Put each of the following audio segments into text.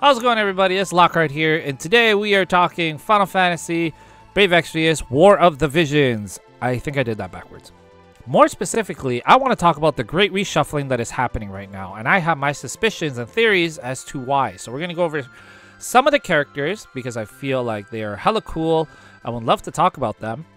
How's it going, everybody? It's Lockhart here, and today we are talking Final Fantasy Brave Exvius War of the Visions. I think I did that backwards. More specifically, I want to talk about the great reshuffling that is happening right now, and I have my suspicions and theories as to why. So we're going to go over some of the characters because I feel like they are hella cool. I would love to talk about them,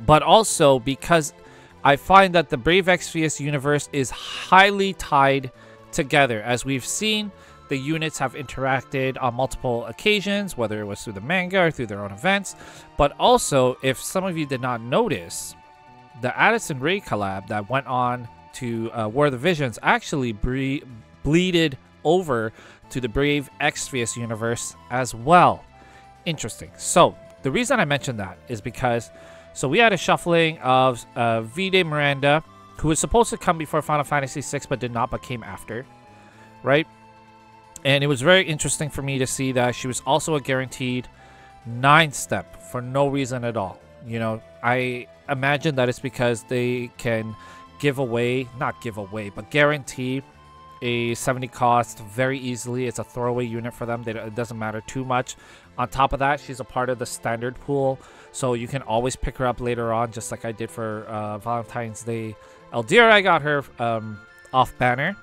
but also because I find that the Brave Exvius universe is highly tied together. As we've seen, the units have interacted on multiple occasions, whether it was through the manga or through their own events. But also, if some of you did not notice, the Addison Rae collab that went on to War of the Visions actually bleeded over to the Brave Exvius universe as well. Interesting. So, the reason I mentioned that is because, so we had a shuffling of V-Day Miranda, who was supposed to come before Final Fantasy VI but did not, but came after, right? And it was very interesting for me to see that she was also a guaranteed 9-step for no reason at all. You know, I imagine that it's because they can give away, not give away, but guarantee a 70 cost very easily. It's a throwaway unit for them. It doesn't matter too much. On top of that, she's a part of the standard pool, so you can always pick her up later on, just like I did for Valentine's Day Eldir. I got her off banner.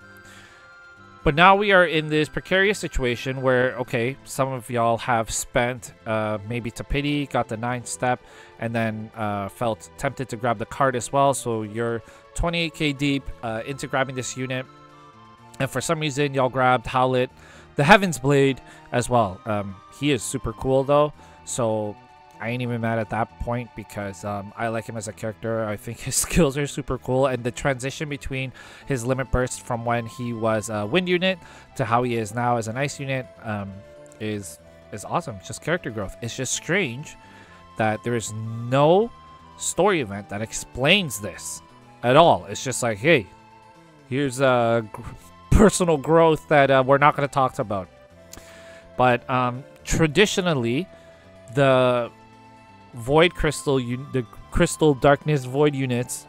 But now we are in this precarious situation where, okay, some of y'all have spent maybe to pity, got the 9-step, and then felt tempted to grab the card as well. So you're 28k deep into grabbing this unit. And for some reason, y'all grabbed Howlet, the Heaven's Blade, as well. He is super cool, though. So I ain't even mad at that point because I like him as a character. I think his skills are super cool, and the transition between his limit burst from when he was a wind unit to how he is now as an ice unit is awesome. It's just character growth. It's just strange that there is no story event that explains this at all. It's just like, hey, here's a personal growth that we're not going to talk about. But traditionally, the Void Crystal, the Crystal Darkness Void units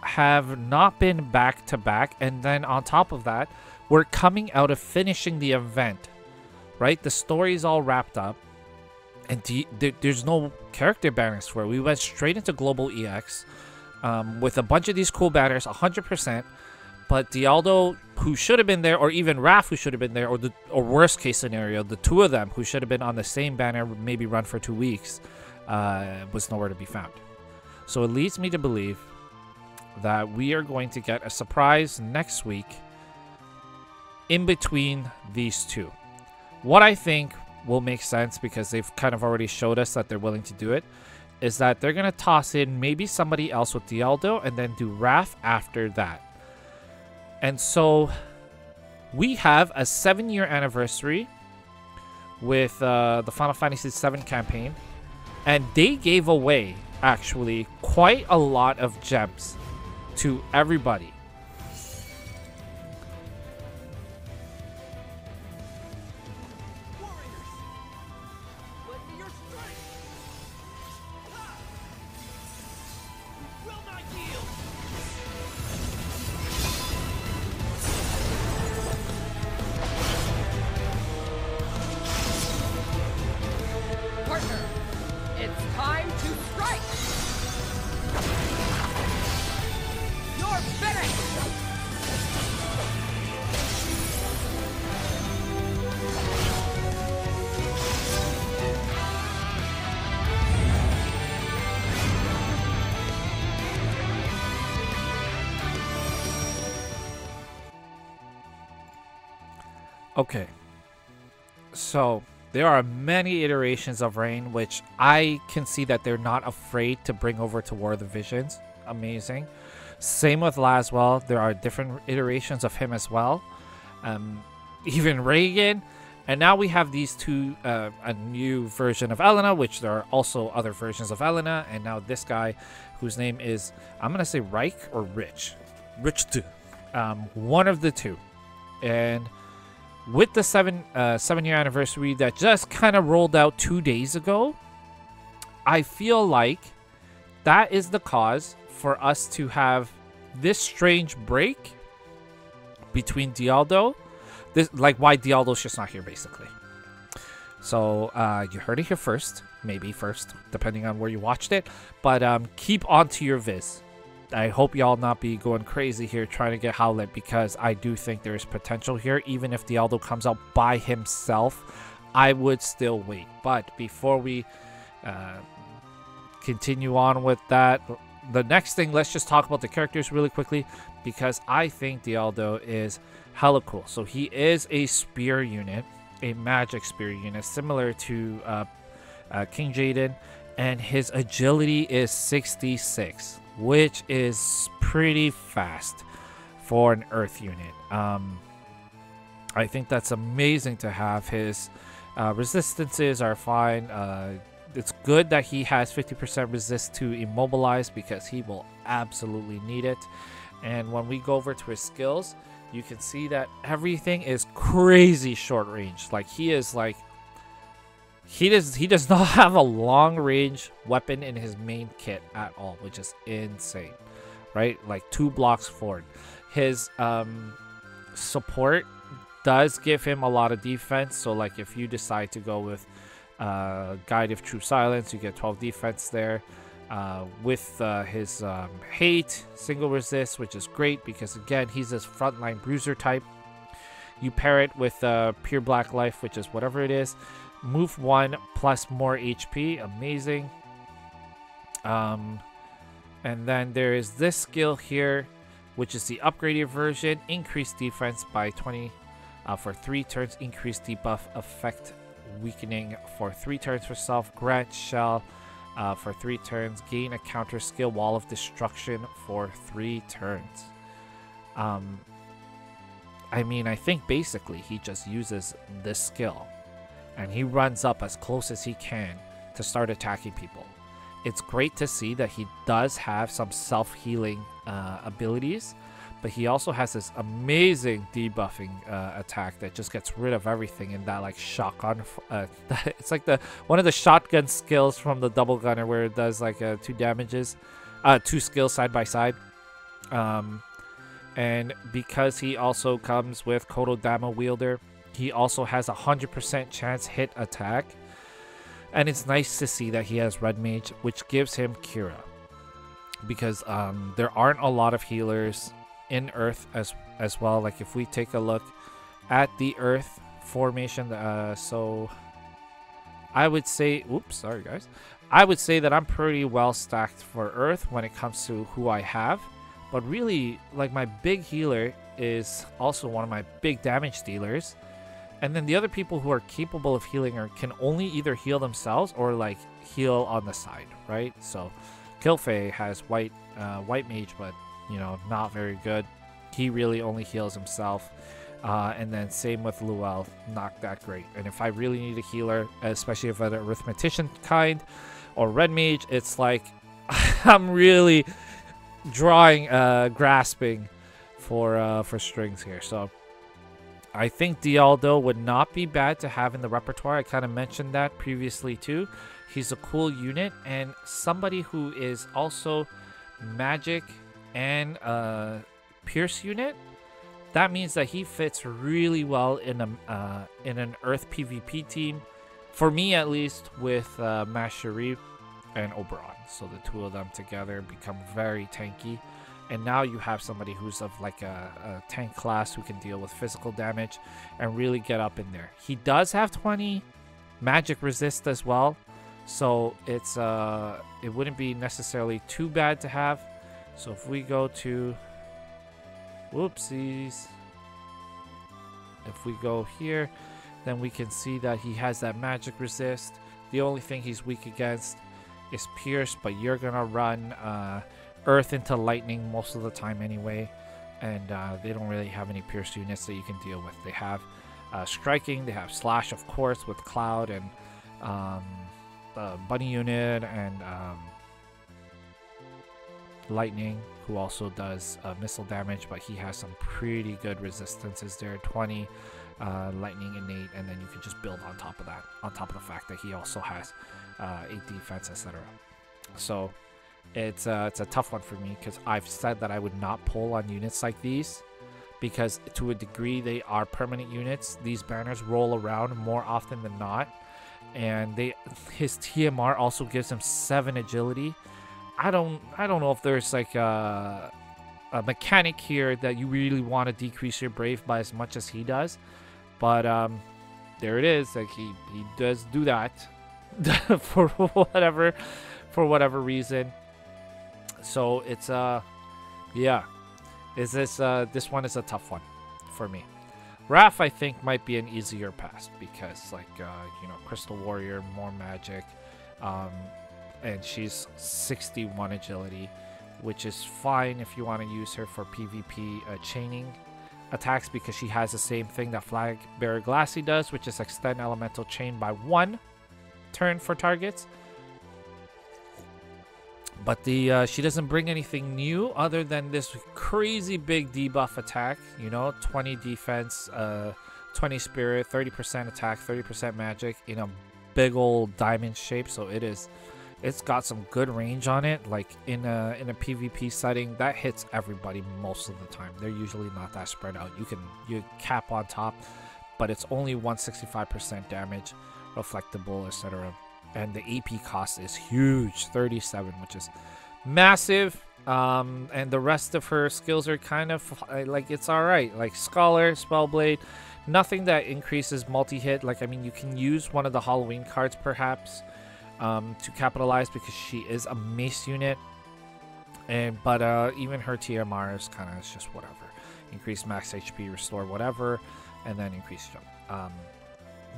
have not been back to back, and then on top of that, we're coming out of finishing the event, right? The story is all wrapped up, and there's no character banners for it. We went straight into Global EX with a bunch of these cool banners, 100%. But Dialdo, who should have been there, or even Raph, who should have been there, or worst case scenario, the two of them who should have been on the same banner, maybe run for 2 weeks, was nowhere to be found. So it leads me to believe that we are going to get a surprise next week in between these two. What I think will make sense, because they've kind of already showed us that they're willing to do it, is that they're going to toss in maybe somebody else with Dialdo and then do Raph after that. And so we have a 7-year anniversary with the Final Fantasy VII campaign, and they gave away actually quite a lot of gems to everybody. It's time to strike! You're finished! Okay, so there are many iterations of Rain, which I can see that they're not afraid to bring over to War of the Visions. Amazing. Same with Laswell. There are different iterations of him as well. Even Reagan. And now we have these two, a new version of Elena, which there are also other versions of Elena. And now this guy, whose name is, I'm going to say Reich or Rich. Rich 2. One of the two. And with the 7-year anniversary that just kind of rolled out 2 days ago, I feel like that is the cause for us to have this strange break between Dialdo, this, like, why Dialdo's just not here, basically. So you heard it here first, maybe first, depending on where you watched it. But keep on to your viz. I hope y'all not be going crazy here trying to get Howlet, because I do think there is potential here. Even if Dialdo comes out by himself, I would still wait. But before we continue on with that, the next thing, let's just talk about the characters really quickly, because I think Dialdo is hella cool. So he is a spear unit, a magic spear unit, similar to King Jaden, and his agility is 66, which is pretty fast for an earth unit. I think that's amazing to have. His resistances are fine. It's good that he has 50% resist to immobilize, because he will absolutely need it. And when we go over to his skills, you can see that everything is crazy short range. Like, he is like, he does not have a long range weapon in his main kit at all, which is insane, right? Like 2 blocks forward. His support does give him a lot of defense. So like, if you decide to go with Guide of True Silence, you get 12 defense there. With his hate, single resist, which is great, because again, he's this frontline bruiser type. You pair it with pure black life, which is whatever it is. Move 1 plus more HP, amazing. And then there is this skill here, which is the upgraded version. Increase defense by 20 for 3 turns. Increase debuff effect weakening for 3 turns for self. Grant shell for 3 turns. Gain a counter skill Wall of Destruction for 3 turns. I mean, I think basically he just uses this skill and he runs up as close as he can to start attacking people. It's great to see that he does have some self-healing abilities, but he also has this amazing debuffing attack that just gets rid of everything in that, like, shotgun. It's like one of the shotgun skills from the double gunner, where it does like 2 skills side by side. And because he also comes with Kododama Wielder, he also has a 100% chance hit attack. And it's nice to see that he has Red Mage, which gives him Kira, because there aren't a lot of healers in Earth as well. Like, if we take a look at the Earth formation, so I would say, oops, sorry guys, I would say that I'm pretty well stacked for Earth when it comes to who I have. But really, like, my big healer is also one of my big damage dealers. And then the other people who are capable of healing can only either heal themselves or, like, heal on the side, right? So Kilfei has white mage, but, you know, not very good. He really only heals himself. And then same with Luel, not that great. And if I really need a healer, especially if I'm an arithmetician kind or red mage, it's like I'm really grasping for strings here. So I think Dialdo would not be bad to have in the repertoire. I kind of mentioned that previously too. He's a cool unit and somebody who is also magic and pierce unit. That means that he fits really well in an Earth PvP team, for me at least, with Mashery and Oberon. So the two of them together become very tanky. And now you have somebody who's of like a tank class who can deal with physical damage and really get up in there. He does have 20 magic resist as well, so it's it wouldn't be necessarily too bad to have. So if we go to, whoopsies, if we go here, then we can see that he has that magic resist. The only thing he's weak against is pierce, but you're gonna run earth into lightning most of the time anyway, and they don't really have any pierce units that you can deal with. They have striking, they have slash, of course, with cloud, and the bunny unit, and lightning, who also does missile damage, but he has some pretty good resistances there. 20 lightning innate, and then you can just build on top of that, on top of the fact that he also has 8 defense, etc. So it's a tough one for me, because I've said that I would not pull on units like these, because to a degree they are permanent units. These banners roll around more often than not, and his TMR also gives him 7 agility. I don't know if there's like a mechanic here that you really want to decrease your brave by as much as he does, but there it is. Like he does do that for whatever reason. So it's yeah, this one is a tough one for me. Raph, I think, might be an easier pass because, like, you know, Crystal Warrior, more magic, and she's 61 agility, which is fine if you want to use her for PvP chaining attacks, because she has the same thing that Flag Bearer Glassy does, which is extend elemental chain by 1 turn for targets. But she doesn't bring anything new other than this crazy big debuff attack. You know, 20 defense, 20 spirit, 30% attack, 30% magic in a big old diamond shape. So it's got some good range on it. Like in a PvP setting, that hits everybody most of the time. They're usually not that spread out. You cap on top, but it's only 165% damage, reflectable, etc. And the AP cost is huge, 37, which is massive. And the rest of her skills are kind of like, it's all right. Like Scholar, Spellblade, nothing that increases multi-hit. Like, I mean, you can use one of the Halloween cards perhaps to capitalize, because she is a mace unit. But even her TMR is kind of just whatever. Increase max HP, restore whatever, and then increase jump.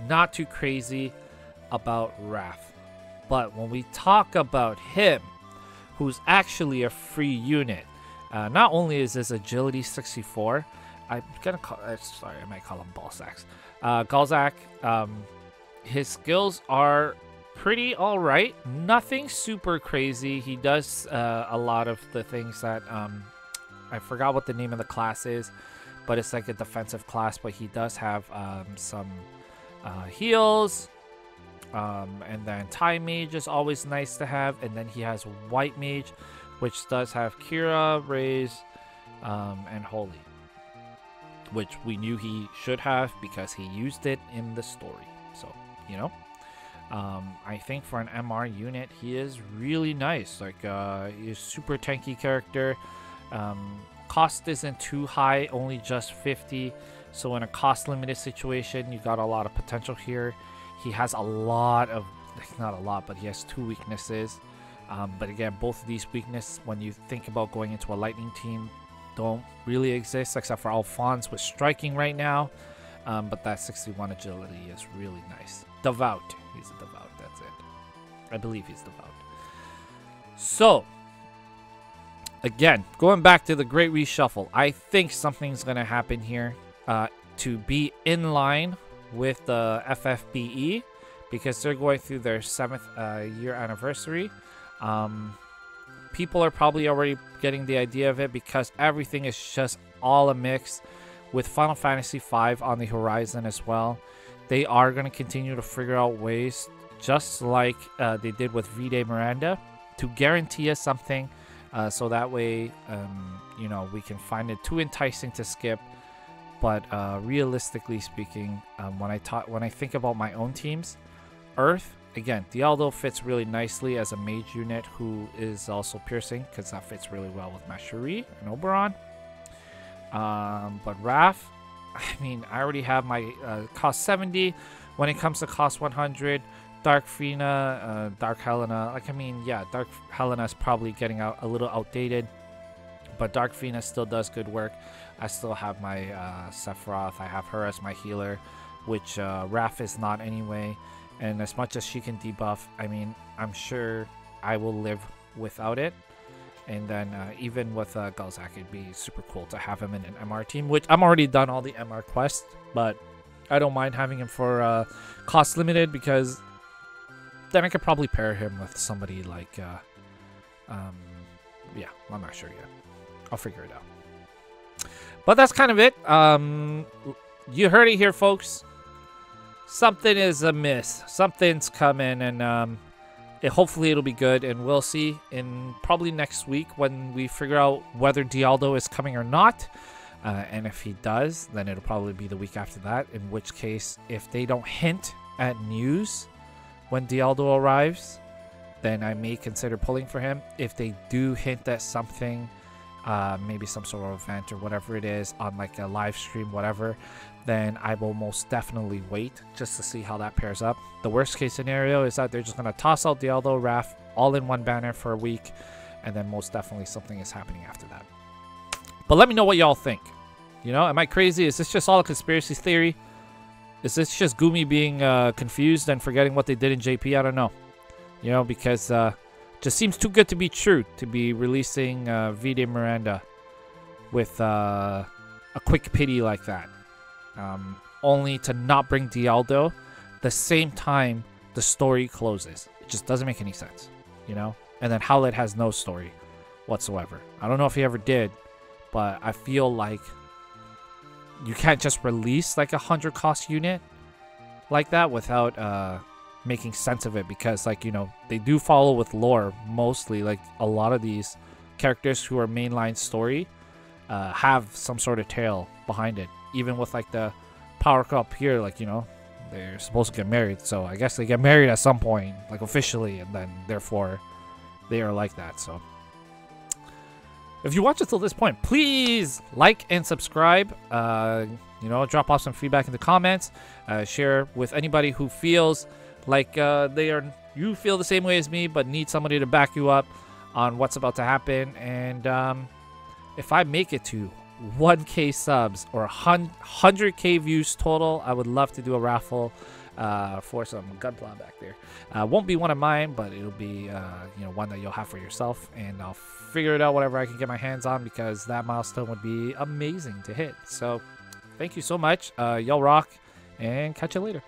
Not too crazy about Raph. But when we talk about him, who's actually a free unit, not only is his agility 64, I'm gonna call sorry, I might call him Balzac. Galzac, his skills are pretty alright. Nothing super crazy. He does a lot of the things that I forgot what the name of the class is, but it's like a defensive class. But he does have some heals. And then Time Mage is always nice to have. And then he has White Mage, which does have Kira, Raze, and Holy, which we knew he should have because he used it in the story. So, you know, I think for an MR unit, he is really nice. Like, he's a super tanky character. Cost isn't too high, only just 50. So in a cost limited situation, you got a lot of potential here. He has a lot of, not a lot, but he has 2 weaknesses. But again, both of these weaknesses, when you think about going into a lightning team, don't really exist except for Alphonse with striking right now. But that 61 agility is really nice. Devout. He's a devout. That's it. I believe he's devout. So, again, going back to the Great Reshuffle, I think something's going to happen here to be in line with the FFBE, because they're going through their 7th year anniversary. People are probably already getting the idea of it, because everything is just all a mix with Final Fantasy V on the horizon as well. They are going to continue to figure out ways, just like they did with V-Day Miranda, to guarantee us something, so that way you know, we can find it too enticing to skip. But realistically speaking, when I think about my own teams, Earth, again, Dialdo fits really nicely as a mage unit who is also piercing, because that fits really well with Mashuri and Oberon. But Raph, I mean, I already have my cost 70. When it comes to cost 100, Dark Frina, Dark Helena, like, I mean, yeah, Dark Helena is probably getting a little outdated, but Dark Frina still does good work. I still have my Sephiroth. I have her as my healer, which Raph is not anyway. And as much as she can debuff, I mean, I'm sure I will live without it. And then even with Galzac, it'd be super cool to have him in an MR team, which I'm already done all the MR quests, but I don't mind having him for cost limited, because then I could probably pair him with somebody like, yeah, I'm not sure yet. I'll figure it out. But that's kind of it. You heard it here, folks. Something is amiss. Something's coming, and hopefully it'll be good. And we'll see in probably next week when we figure out whether Dialdo is coming or not. And if he does, then it'll probably be the week after that, in which case, if they don't hint at news when Dialdo arrives, then I may consider pulling for him. If they do hint at something, maybe some sort of event or whatever it is on like a live stream, whatever, then I will most definitely wait just to see how that pairs up. The worst case scenario is that they're just going to toss out Dialdo, Raph, all in one banner for a week, and then most definitely something is happening after that. But let me know what y'all think. You know, am I crazy? Is this just all a conspiracy theory? Is this just Gumi being confused and forgetting what they did in JP? I don't know. You know, because just seems too good to be true to be releasing V-Day Miranda with a quick pity like that. Only to not bring Dialdo the same time the story closes. It just doesn't make any sense, you know? And then Howlett has no story whatsoever. I don't know if he ever did, but I feel like you can't just release like 100 cost unit like that without making sense of it, because like, you know, they do follow with lore mostly. Like a lot of these characters who are mainline story have some sort of tale behind it. Even with like the power cup here, like, you know, they're supposed to get married, so I guess they get married at some point, like officially, and then therefore they are like that. So if you watch it till this point, please like and subscribe. You know, drop off some feedback in the comments. Share with anybody who feels like you feel the same way as me, but need somebody to back you up on what's about to happen. And if I make it to 1K subs or 100K views total, I would love to do a raffle for some gunpla back there. Won't be one of mine, but it'll be you know, one that you'll have for yourself, and I'll figure it out whatever I can get my hands on, because that milestone would be amazing to hit. So thank you so much. Y'all rock, and catch you later.